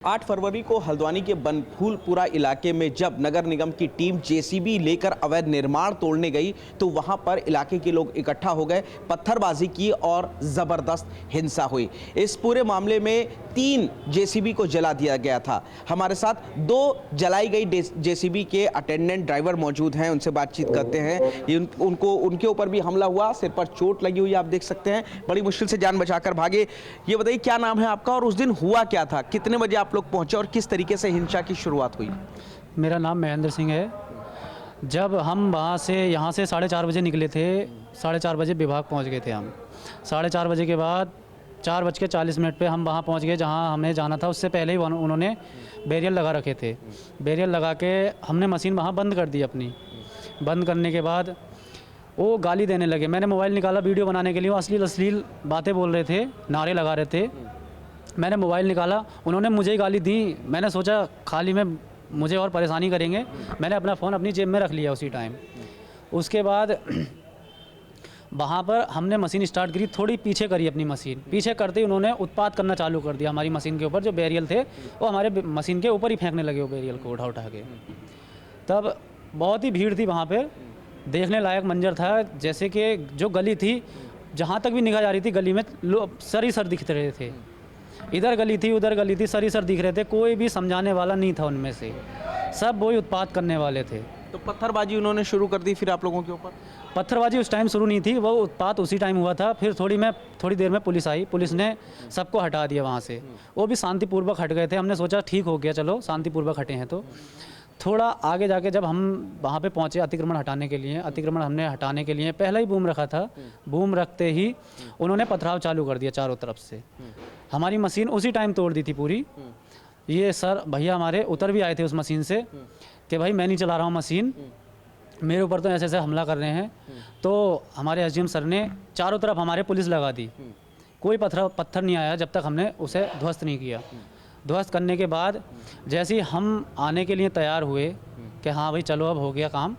8 फरवरी को हल्द्वानी के बनफूलपुरा इलाके में जब नगर निगम की टीम जेसीबी लेकर अवैध निर्माण तोड़ने गई तो वहां पर इलाके के लोग इकट्ठा हो गए, पत्थरबाजी की और जबरदस्त हिंसा हुई। इस पूरे मामले में 3 जेसीबी को जला दिया गया था। हमारे साथ 2 जलाई गई जेसीबी के अटेंडेंट ड्राइवर मौजूद हैं, उनसे बातचीत करते हैं। उनके ऊपर भी हमला हुआ, सिर पर चोट लगी हुई आप देख सकते हैं, बड़ी मुश्किल से जान बचाकर भागे। ये बताइए क्या नाम है आपका और उस दिन हुआ क्या था, कितने बजे आप लोग पहुंचे और किस तरीके से हिंसा की शुरुआत हुई? मेरा नाम महेंद्र सिंह है। जब हम यहाँ से 4:30 बजे निकले थे, 4:30 बजे विभाग पहुंच गए थे हम। 4:30 बजे के बाद 4:40 पे हम वहाँ पहुंच गए जहाँ हमें जाना था। उससे पहले ही उन्होंने बैरियर लगा रखे थे। बैरियर लगा के हमने मशीन वहाँ बंद कर दी अपनी। बंद करने के बाद वो गाली देने लगे। मैंने मोबाइल निकाला वीडियो बनाने के लिए, वो अश्लील बातें बोल रहे थे, नारे लगा रहे थे। मैंने मोबाइल निकाला, उन्होंने मुझे ही गाली दी। मैंने सोचा खाली में मुझे और परेशानी करेंगे, मैंने अपना फ़ोन अपनी जेब में रख लिया उसी टाइम। उसके बाद वहाँ पर हमने मशीन स्टार्ट करी, थोड़ी पीछे करी अपनी मशीन। पीछे करते ही उन्होंने उत्पात करना चालू कर दिया हमारी मशीन के ऊपर। जो बैरियल थे वो हमारे मशीन के ऊपर ही फेंकने लगे, वो बैरियल को उठा के। तब बहुत ही भीड़ थी वहाँ पर, देखने लायक मंजर था। जैसे कि जो गली थी, जहाँ तक भी निगाह जा रही थी गली में सर ही सर दिख रहे थे। इधर गली थी उधर गली थी, सर ही सर दिख रहे थे। कोई भी समझाने वाला नहीं था उनमें से, सब वही उत्पात करने वाले थे। तो पत्थरबाजी उन्होंने शुरू कर दी फिर आप लोगों के ऊपर? पत्थरबाजी उस टाइम शुरू नहीं थी, वो उत्पात उसी टाइम हुआ था। फिर थोड़ी देर में पुलिस आई, पुलिस ने सबको हटा दिया वहाँ से। वो भी शांतिपूर्वक हट गए थे। हमने सोचा ठीक हो गया, चलो शांतिपूर्वक हटे हैं। तो थोड़ा आगे जाके जब हम वहाँ पे पहुँचे अतिक्रमण हटाने के लिए, अतिक्रमण हमने हटाने के लिए पहला ही बूम रखा था। बूम रखते ही उन्होंने पथराव चालू कर दिया चारों तरफ से। हमारी मशीन उसी टाइम तोड़ दी थी पूरी। ये सर भैया हमारे उतर भी आए थे उस मशीन से कि भाई मैं नहीं चला रहा हूँ मशीन, मेरे ऊपर तो ऐसे ऐसे हमला कर रहे हैं। तो हमारे एसडीएम सर ने चारों तरफ हमारे पुलिस लगा दी। कोई पत्थर नहीं आया जब तक हमने उसे ध्वस्त नहीं किया। ध्वस्त करने के बाद जैसे ही हम आने के लिए तैयार हुए कि हाँ भाई चलो अब हो गया काम,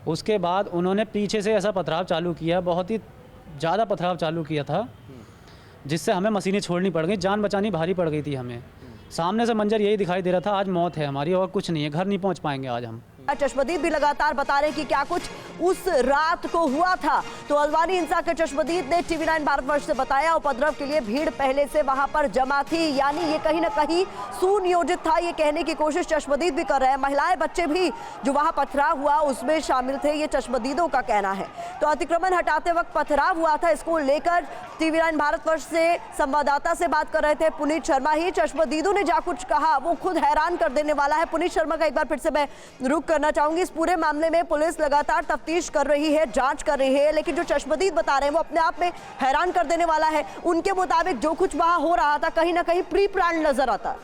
उसके बाद उन्होंने पीछे से ऐसा पथराव चालू किया, बहुत ही ज़्यादा पथराव चालू किया था, जिससे हमें मशीनें छोड़नी पड़ गई, जान बचानी भारी पड़ गई थी हमें। सामने से मंजर यही दिखाई दे रहा था, आज मौत है हमारी और कुछ नहीं है, घर नहीं पहुंच पाएंगे आज हम। चश्मदीद भी लगातार बता रहे कि क्या कुछ उस रात को हुआ था। तो हल्द्वानी हिंसा के चश्मदीद ने TV9 भारतवर्ष से बताया, उपद्रव के लिए भीड़ पहले से वहां पर जमा थी, यानी ये कहीं ना कहीं सुनियोजित था। ये कहने की कोशिश चश्मदीद भी कर रहे हैं। महिलाएं बच्चे भी जो वहां पथराव हुआ उसमें शामिल थे, ये चश्मदीदों का कहना है। तो अतिक्रमण हटाते वक्त पथराव हुआ था, इसको लेकर TV9 भारतवर्ष से संवाददाता से बात कर रहे थे पुनीत शर्मा ही। चश्मदीदों ने जा कुछ कहा वो खुद हैरान कर देने वाला है। पुनीत शर्मा का एक बार फिर से मैं रुक करना चाहूंगी। इस पूरे मामले में पुलिस लगातार तफ्तीश कर रही है, जांच कर रही है, लेकिन जो चश्मदीद बता रहे हैं वो अपने आप में हैरान कर देने वाला है। उनके मुताबिक जो कुछ वहां हो रहा था कहीं ना कहीं प्री प्लान नजर आता।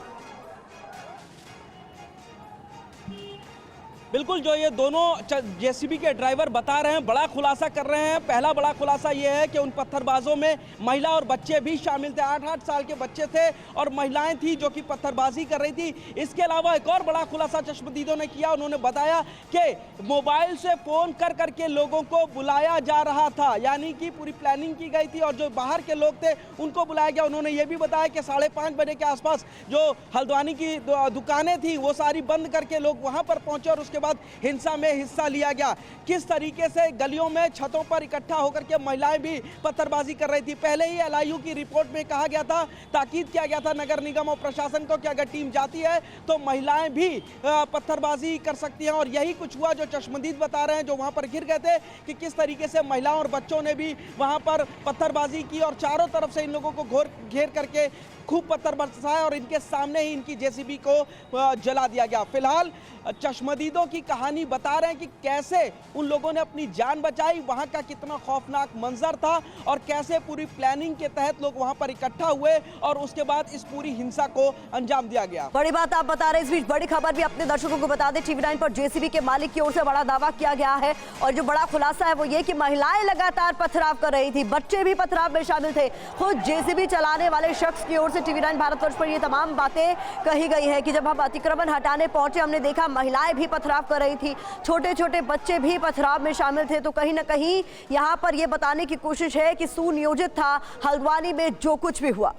बिल्कुल, जो ये दोनों जेसीबी के ड्राइवर बता रहे हैं, बड़ा खुलासा कर रहे हैं। पहला बड़ा खुलासा ये है कि उन पत्थरबाजों में महिला और बच्चे भी शामिल थे। 8-8 साल के बच्चे थे और महिलाएं थी जो कि पत्थरबाजी कर रही थी। इसके अलावा एक और बड़ा खुलासा चश्मदीदों ने किया। उन्होंने बताया कि मोबाइल से फ़ोन कर करके लोगों को बुलाया जा रहा था, यानी कि पूरी प्लानिंग की गई थी और जो बाहर के लोग थे उनको बुलाया गया। उन्होंने ये भी बताया कि 5:30 बजे के आसपास जो हल्द्वानी की दुकानें थी वो सारी बंद करके लोग वहाँ पर पहुँचे और बाद हिंसा में हिस्सा लिया गया। किस तरीके से गलियों में छतों पर इकट्ठा होकर के महिलाएं भी पत्थरबाजी कर रही थी। पहले ही LIU की रिपोर्ट में कहा गया था, ताकीद किया गया था नगर निगम और प्रशासन को कि अगर टीम जाती है तो महिलाएं भी पत्थरबाजी कर सकती हैं। और यही कुछ हुआ। जो चश्मदीद बता रहे हैं जो वहां पर गिर गए थे कि किस तरीके से महिलाओं और बच्चों ने भी वहां पर पत्थरबाजी की और चारों तरफ से इन लोगों को घेर करके खूब पत्थर बरसाया और इनके सामने ही इनकी जेसीबी को जला दिया गया। फिलहाल चश्मदीदों की कहानी बता रहे हैं कि कैसे उन लोगों ने अपनी जान बचाई, वहां का कितना खौफनाक मंजर था और कैसे पूरी प्लानिंग के तहत लोग वहां पर इकट्ठा हुए और उसके बाद इस पूरी हिंसा को अंजाम दिया गया। बड़ी बात आप बता रहे हैं। इस बीच बड़ी खबर भी अपने दर्शकों को बता दें, TV9 पर जेसीबी के मालिक की ओर से बड़ा दावा किया गया है और जो बड़ा खुलासा है वो ये कि महिलाएं लगातार पथराव कर रही थी, बच्चे भी पथराव में शामिल थे। खुद जेसीबी चलाने वाले शख्स की ओर से TV9 भारतवर्ष पर ये तमाम बातें कही गई है कि जब हम अतिक्रमण हटाने पहुंचे हमने देखा महिलाएं भी पथराव कर रही थी, छोटे छोटे बच्चे भी पथराव में शामिल थे। तो कहीं ना कहीं यहां पर यह बताने की कोशिश है कि सुनियोजित था हल्द्वानी में जो कुछ भी हुआ।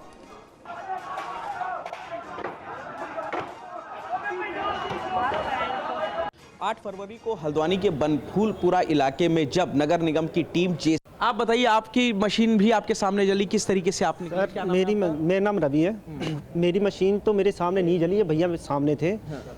8 फरवरी को हल्द्वानी के बनफूलपुरा इलाके में जब नगर निगम की टीम आप बताइए, आपकी मशीन भी आपके सामने जली, किस तरीके से आपने? सर मेरा नाम रवि है। मेरी मशीन तो मेरे सामने नहीं जली है, भैया सामने थे।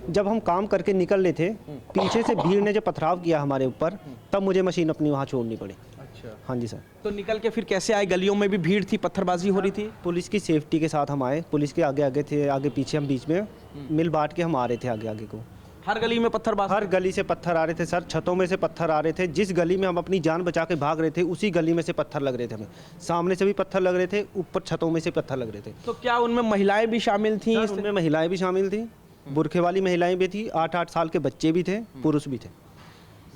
जब हम काम करके निकल रहे थे, पीछे से भीड़ ने जब पथराव किया हमारे ऊपर, तब मुझे मशीन अपनी वहाँ छोड़नी पड़ी। अच्छा। हाँ जी सर। तो निकल के फिर कैसे आए? गलियों में भी भीड़ थी, पत्थरबाजी हो रही थी? पुलिस की सेफ्टी के साथ हम आए, पुलिस के आगे आगे थे, आगे पीछे हम बीच में मिल बांट के हम आ रहे थे आगे आगे को। हर गली में पत्थरबाजी? हर गली से पत्थर आ रहे थे सर, छतों में से पत्थर आ रहे थे। जिस गली में हम अपनी जान बचा के भाग रहे थे, उसी गली में से पत्थर लग रहे थे हमें। सामने से भी पत्थर लग रहे थे, ऊपर छतों में से पत्थर लग रहे थे। तो क्या उनमें महिलाएं भी शामिल थी? उनमें महिलाएं भी शामिल थी, बुरखे वाली महिलाएं भी थी, 8-8 साल के बच्चे भी थे, पुरुष भी थे।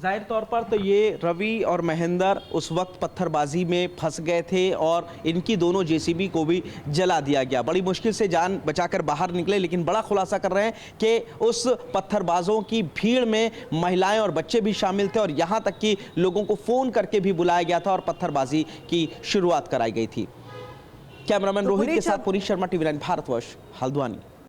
जाहिर तौर पर तो ये रवि और महेंद्र उस वक्त पत्थरबाजी में फंस गए थे और इनकी दोनों जेसीबी को भी जला दिया गया। बड़ी मुश्किल से जान बचाकर बाहर निकले, लेकिन बड़ा खुलासा कर रहे हैं कि उस पत्थरबाजों की भीड़ में महिलाएं और बच्चे भी शामिल थे और यहाँ तक कि लोगों को फ़ोन करके भी बुलाया गया था और पत्थरबाजी की शुरुआत कराई गई थी। कैमरामैन रोहित के साथ पुनीत शर्मा, TV9 भारतवर्ष, हल्द्वानी।